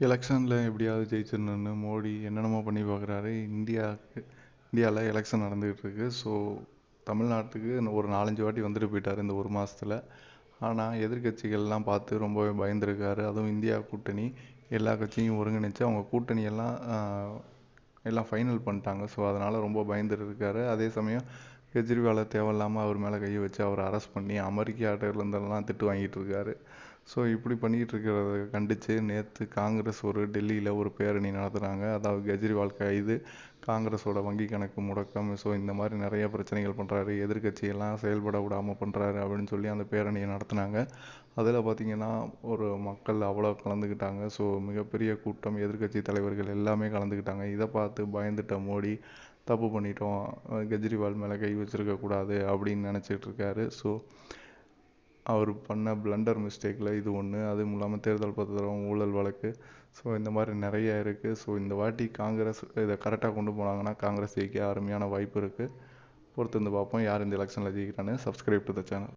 எலெக்ஷனில் எப்படியாவது ஜெயிச்சிடணுன்னு மோடி என்னென்னமோ பண்ணி பார்க்குறாரு. இந்தியாவில் எலெக்ஷன் நடந்துக்கிட்டு இருக்கு. ஸோ தமிழ்நாட்டுக்கு ஒரு 4-5 வாட்டி வந்துட்டு போயிட்டார் இந்த ஒரு மாதத்தில். ஆனால் எதிர்கட்சிகள்லாம் பார்த்து ரொம்பவே பயந்துருக்காரு. அதுவும் இந்தியா கூட்டணி எல்லா கட்சியும் ஒருங்கிணைச்சு அவங்க கூட்டணியெல்லாம் எல்லாம் ஃபைனல் பண்ணிட்டாங்க. ஸோ அதனால் ரொம்ப பயந்துட்டு இருக்காரு. அதே சமயம் கெஜ்ரிவாலை தேவையில்லாமல் அவர் மேலே கையை வச்சு அவரை அரெஸ்ட் பண்ணி அமெரிக்காட்டிலேருந்தெல்லாம் திட்டு வாங்கிட்டு இருக்காரு. ஸோ இப்படி பண்ணிகிட்டு இருக்கிறத கண்டித்து நேற்று காங்கிரஸ் டெல்லியில் ஒரு பேரணி நடத்துகிறாங்க. அதாவது கெஜ்ரிவால் கைது, காங்கிரஸோட வங்கி கணக்கு முடக்கம், ஸோ இந்த மாதிரி நிறைய பிரச்சனைகள் பண்ணுறாரு, எதிர்கட்சியெல்லாம் செயல்பட விடாமல் பண்ணுறாரு அப்படின்னு சொல்லி அந்த பேரணியை நடத்துனாங்க. அதில் பார்த்திங்கன்னா ஒரு மக்கள் அவ்வளோ கலந்துக்கிட்டாங்க. ஸோ மிகப்பெரிய கூட்டம், எதிர்கட்சி தலைவர்கள் எல்லாமே கலந்துக்கிட்டாங்க. இதை பார்த்து பயந்துட்ட மோடி தப்பு பண்ணிட்டோம், கெஜ்ரிவால் மேலே கை வச்சிருக்கக்கூடாது அப்படின்னு நினச்சிட்டு இருக்காரு. ஸோ அவர் பண்ண பிளண்டர் மிஸ்டேக்கில் இது ஒன்று. அதுவும் இல்லாமல் தேர்தல் பத்திரம் ஊழல் வழக்கு, ஸோ இந்த மாதிரி நிறைய இருக்குது. ஸோ இந்த வாட்டி காங்கிரஸ் இதை கரெக்டாக கொண்டு போனாங்கன்னா காங்கிரஸ் ஜெயிக்க அருமையான வாய்ப்பு இருக்குது. பொறுத்து வந்து பார்ப்போம் யார் இந்த எலெக்ஷனில் ஜெயிக்கிறான்னு. Subscribe to the channel.